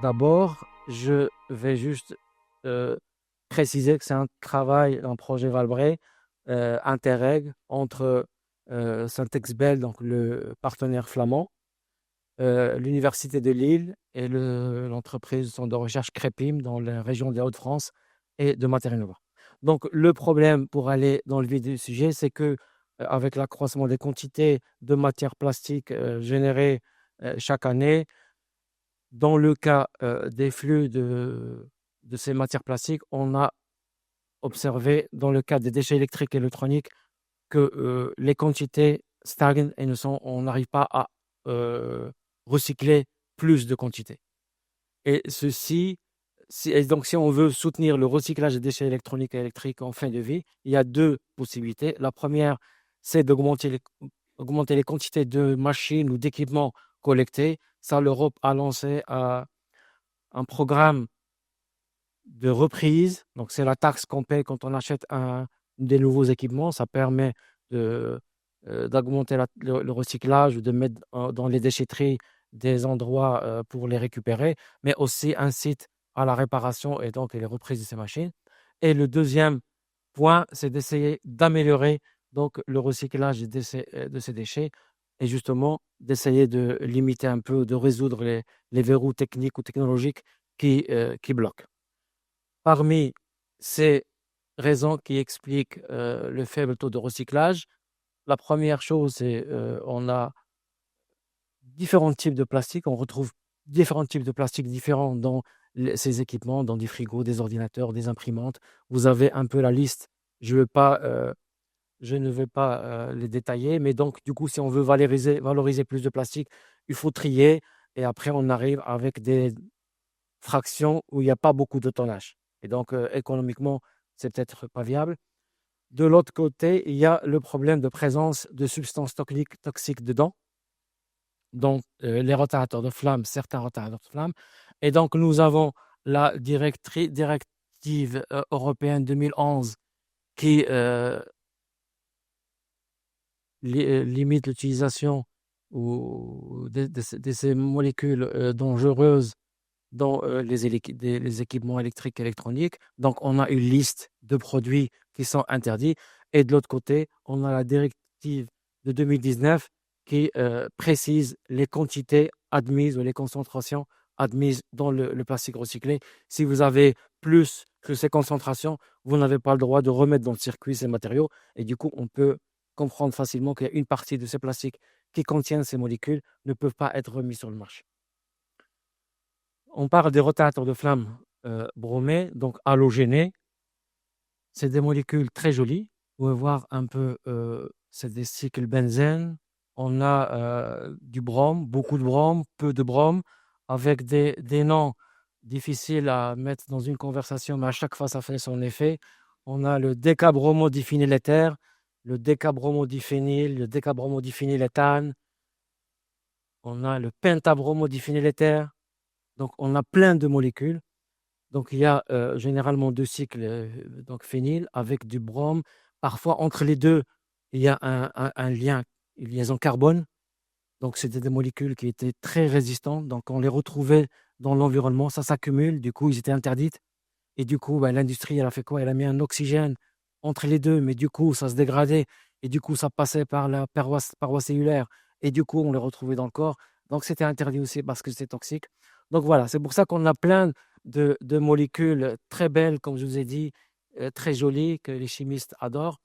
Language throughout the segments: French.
D'abord, je vais juste euh, préciser que c'est un travail, un projet Valbray Interreg entre Syntex-Bell, donc le partenaire flamand, l'Université de Lille et l'entreprise de centre de recherche Crépim dans la région des Hauts-de-France et de Materinova. Donc, le problème pour aller dans le vif du sujet, c'est que avec l'accroissement des quantités de matières plastiques générées chaque année, dans le cas des flux de ces matières plastiques, on a observé, dans le cas des déchets électriques et électroniques, que les quantités stagnent et on n'arrive pas à euh, recycler plus de quantités. Et et donc si on veut soutenir le recyclage des déchets électroniques et électriques en fin de vie, il y a deux possibilités. La première, c'est augmenter les quantités de machines ou d'équipements collectés. Ça, l'Europe a lancé un programme de reprise. Donc, c'est la taxe qu'on paie quand on achète des nouveaux équipements. Ça permet d'augmenter le recyclage, de mettre dans les déchetteries des endroits pour les récupérer, mais aussi incite à la réparation et donc les reprises de ces machines. Et le deuxième point, c'est d'essayer d'améliorer donc le recyclage de ces déchets et justement d'essayer de limiter un peu, de résoudre les verrous techniques ou technologiques qui bloquent. Parmi ces raisons qui expliquent le faible taux de recyclage, la première chose, c'est on a différents types de plastique. On retrouve différents types de plastique différents dans ces équipements, dans des frigos, des ordinateurs, des imprimantes. Vous avez un peu la liste. Je ne vais pas les détailler, mais donc, du coup, si on veut valoriser plus de plastique, il faut trier et après, on arrive avec des fractions où il n'y a pas beaucoup de tonnage. Et donc, économiquement, c'est peut-être pas viable. De l'autre côté, il y a le problème de présence de substances toxiques dedans, donc les rotateurs de flamme, certains rotateurs de flamme. Et donc, nous avons la directive européenne 2011 qui limite l'utilisation de ces molécules dangereuses dans les équipements électriques et électroniques. Donc, on a une liste de produits qui sont interdits. Et de l'autre côté, on a la directive de 2019 qui précise les quantités admises ou les concentrations admises dans le plastique recyclé. Si vous avez plus que ces concentrations, vous n'avez pas le droit de remettre dans le circuit ces matériaux. Et du coup, on peut comprendre facilement qu'il y a une partie de ces plastiques qui contiennent ces molécules ne peuvent pas être remis sur le marché. On parle des rotateurs de flamme bromés, donc halogénés. C'est des molécules très jolies. Vous pouvez voir un peu, c'est des cycles benzène. On a du brome, beaucoup de brome, peu de brome, avec des noms difficiles à mettre dans une conversation, mais à chaque fois, ça fait son effet. On a le décabromodiphényléther, le décabromodiphényle, le décabromodiphényléthane. On a le pentabromodiphényléther. Donc, on a plein de molécules. Donc, il y a généralement deux cycles donc phényl avec du brome. Parfois, entre les deux, il y a un lien, une liaison carbone. Donc, c'était des molécules qui étaient très résistantes. Donc, on les retrouvait dans l'environnement, ça s'accumule. Du coup, ils étaient interdites. Et du coup, ben, l'industrie, elle a fait quoi? Elle a mis un oxygène entre les deux, mais du coup, ça se dégradait. Et du coup, ça passait par la paroi cellulaire. Et du coup, on les retrouvait dans le corps. Donc, c'était interdit aussi parce que c'était toxique. Donc, voilà, c'est pour ça qu'on a plein de molécules très belles, comme je vous ai dit, très jolies, que les chimistes adorent.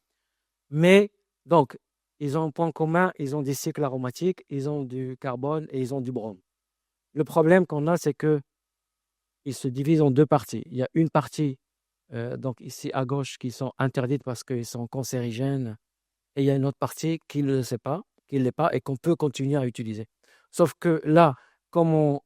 Mais, donc, ils ont un point commun, ils ont des cycles aromatiques, ils ont du carbone et ils ont du brome. Le problème qu'on a, c'est que ils se divisent en deux parties. Il y a une partie, donc ici à gauche, qui sont interdites parce qu'ils sont cancérigènes, et il y a une autre partie qui ne le sait pas, qui ne l'est pas, et qu'on peut continuer à utiliser. Sauf que là, comme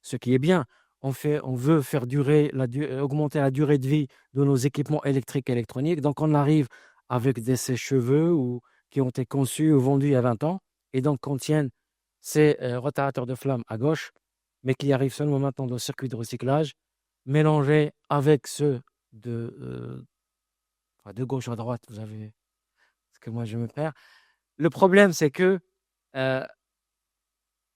ce qui est bien, on veut faire augmenter la durée de vie de nos équipements électriques et électroniques, donc on arrive avec des sèche-cheveux qui ont été conçus ou vendus il y a 20 ans, et donc contiennent ces rotateurs de flamme à gauche, mais qui arrivent seulement maintenant dans le circuit de recyclage, mélangés avec ceux enfin, de gauche à droite, vous avez, parce que moi je me perds. Le problème, c'est que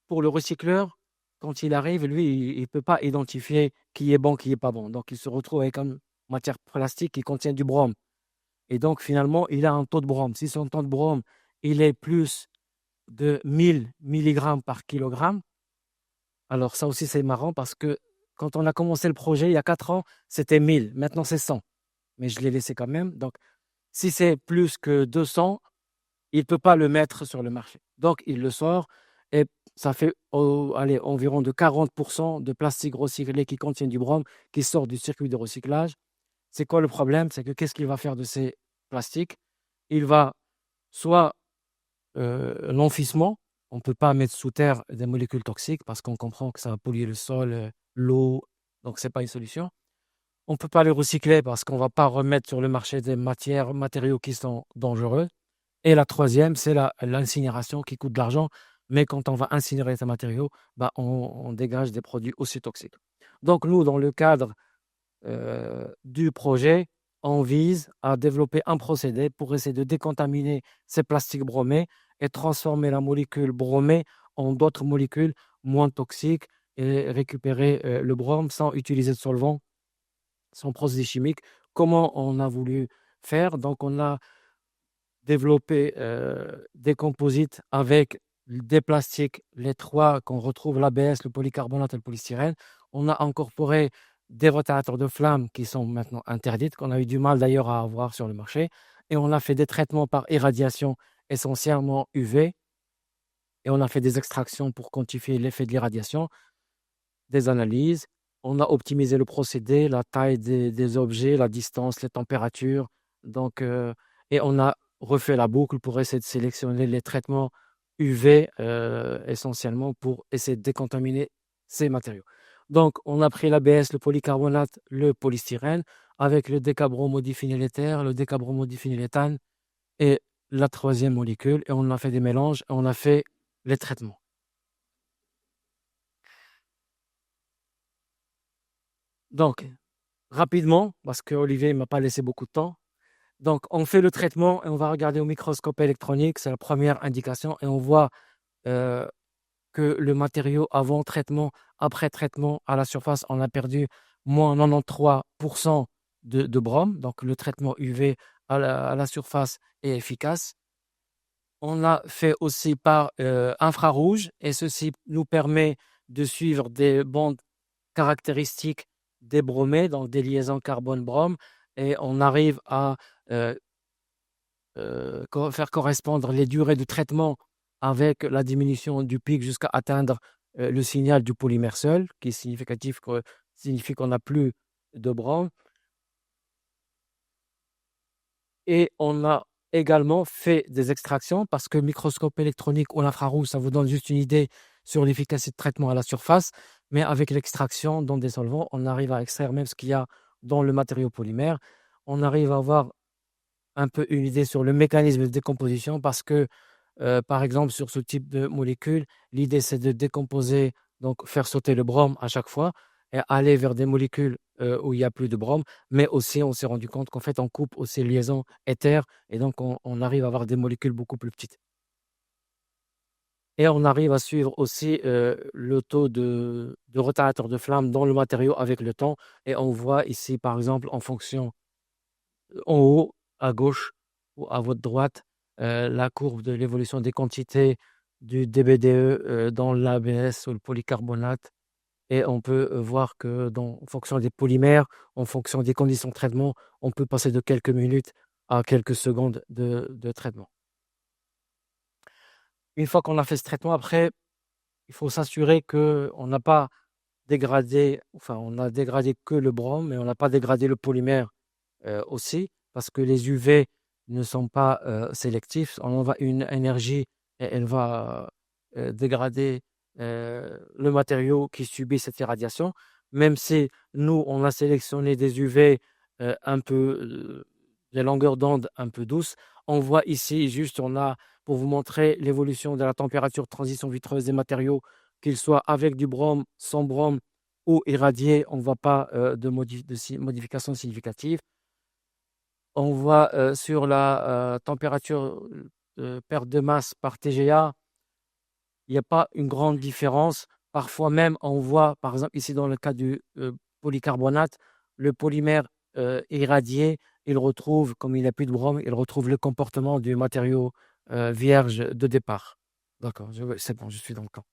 pour le recycleur, quand il arrive, lui, il ne peut pas identifier qui est bon, qui est pas bon. Donc, il se retrouve avec une matière plastique qui contient du brome. Et donc, finalement, il a un taux de brome. Si son taux de brome, il est plus de 1000 milligrammes par kilogramme, alors ça aussi, c'est marrant parce que quand on a commencé le projet, il y a 4 ans, c'était 1000. Maintenant, c'est 100. Mais je l'ai laissé quand même. Donc, si c'est plus que 200, il ne peut pas le mettre sur le marché. Donc, il le sort et ça fait allez, environ de 40% de plastique recyclé qui contient du brome qui sort du circuit de recyclage. C'est quoi le problème? C'est que qu'est-ce qu'il va faire de ces plastiques? Il va soit l'enfouissement, on ne peut pas mettre sous terre des molécules toxiques parce qu'on comprend que ça va polluer le sol, l'eau, donc ce n'est pas une solution. On ne peut pas les recycler parce qu'on ne va pas remettre sur le marché des matériaux qui sont dangereux. Et la troisième, c'est l'incinération qui coûte de l'argent, mais quand on va incinérer ces matériaux, bah, on dégage des produits aussi toxiques. Donc nous, dans le cadre du projet, on vise à développer un procédé pour essayer de décontaminer ces plastiques bromés et transformer la molécule bromée en d'autres molécules moins toxiques et récupérer le brome sans utiliser de solvant, sans procédé chimique. Comment on a voulu faire? Donc, on a développé des composites avec des plastiques, les trois qu'on retrouve, l'ABS, le polycarbonate et le polystyrène. On a incorporé des rotateurs de flammes qui sont maintenant interdites, qu'on a eu du mal d'ailleurs à avoir sur le marché. Et on a fait des traitements par irradiation essentiellement UV. Et on a fait des extractions pour quantifier l'effet de l'irradiation, des analyses. On a optimisé le procédé, la taille des objets, la distance, les températures. Donc, et on a refait la boucle pour essayer de sélectionner les traitements UV essentiellement pour essayer de décontaminer ces matériaux. Donc, on a pris l'ABS, le polycarbonate, le polystyrène avec le décabromodiphényléther, le décabromodiphényléthane et la troisième molécule et on a fait des mélanges et on a fait les traitements. Donc, rapidement, parce qu'Olivier ne m'a pas laissé beaucoup de temps. Donc, on fait le traitement et on va regarder au microscope électronique, c'est la première indication, et on voit que le matériau avant traitement, après traitement, à la surface, on a perdu moins 93% de brome. Donc, le traitement UV à la surface est efficace. On a fait aussi par infrarouge et ceci nous permet de suivre des bandes caractéristiques des bromés, donc des liaisons carbone-brome, et on arrive à faire correspondre les durées de traitement avec la diminution du pic jusqu'à atteindre le signal du polymère seul, qui est significatif, signifie qu'on n'a plus de brome. Et on a également fait des extractions parce que le microscope électronique ou l'infrarouge, ça vous donne juste une idée sur l'efficacité de traitement à la surface. Mais avec l'extraction dans des solvants, on arrive à extraire même ce qu'il y a dans le matériau polymère. On arrive à avoir un peu une idée sur le mécanisme de décomposition parce que, par exemple, sur ce type de molécule, l'idée c'est de décomposer, donc faire sauter le brome à chaque fois et aller vers des molécules où il n'y a plus de brome, mais aussi on s'est rendu compte qu'en fait on coupe aussi les liaisons éthers et donc on arrive à avoir des molécules beaucoup plus petites. Et on arrive à suivre aussi le taux de retardateur de flamme dans le matériau avec le temps et on voit ici par exemple en fonction en haut, à gauche ou à votre droite, la courbe de l'évolution des quantités du DBDE dans l'ABS ou le polycarbonate. Et on peut voir que en fonction des polymères, en fonction des conditions de traitement, on peut passer de quelques minutes à quelques secondes de traitement. Une fois qu'on a fait ce traitement, après, il faut s'assurer qu'on n'a pas dégradé, enfin, on a dégradé que le brome, mais on n'a pas dégradé le polymère aussi, parce que les UV ne sont pas sélectifs. On envoie une énergie et elle va dégrader le matériau qui subit cette irradiation. Même si nous, on a sélectionné des UV un peu, des longueurs d'onde un peu douces, on voit ici juste, on a, pour vous montrer l'évolution de la température de transition vitreuse des matériaux, qu'ils soient avec du brome, sans brome ou irradiés, on ne voit pas de modification significative. On voit sur la température de perte de masse par TGA, il n'y a pas une grande différence Parfois même, on voit, par exemple, ici dans le cas du polycarbonate, le polymère irradié, il retrouve, comme il n'a plus de brome, il retrouve le comportement du matériau vierge de départ. D'accord, c'est bon, je suis dans le camp.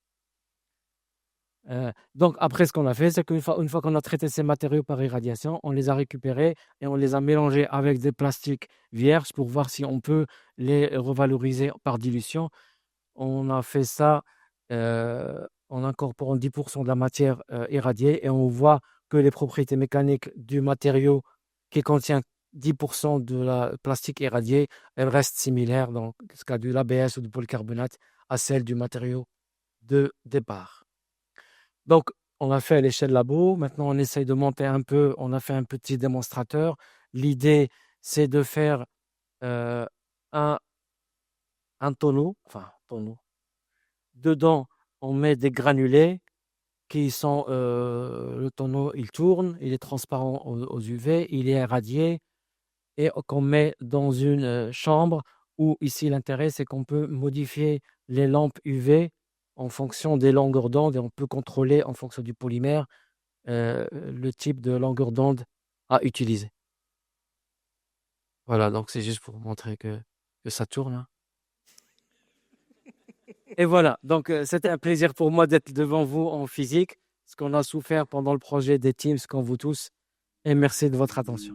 Donc après, ce qu'on a fait, c'est une fois qu'on a traité ces matériaux par irradiation, on les a récupérés et on les a mélangés avec des plastiques vierges pour voir si on peut les revaloriser par dilution. On a fait ça en incorporant 10% de la matière irradiée et on voit que les propriétés mécaniques du matériau qui contient 10% de la plastique irradié, elles restent similaires dans ce cas de l'ABS ou du polycarbonate à celles du matériau de départ. Donc, on a fait à l'échelle labo. Maintenant, on essaye de monter un peu. On a fait un petit démonstrateur. L'idée, c'est de faire euh, un, un tonneau. Enfin, tonneau. Dedans, on met des granulés qui sont. Le tonneau, il tourne. Il est transparent aux UV. Il est irradié. Et qu'on met dans une chambre où, ici, l'intérêt, c'est qu'on peut modifier les lampes UV en fonction des longueurs d'onde et on peut contrôler en fonction du polymère le type de longueur d'onde à utiliser. Voilà, donc c'est juste pour montrer que ça tourne, hein. Et voilà, donc c'était un plaisir pour moi d'être devant vous en physique, ce qu'on a souffert pendant le projet des Teams, comme vous tous, et merci de votre attention.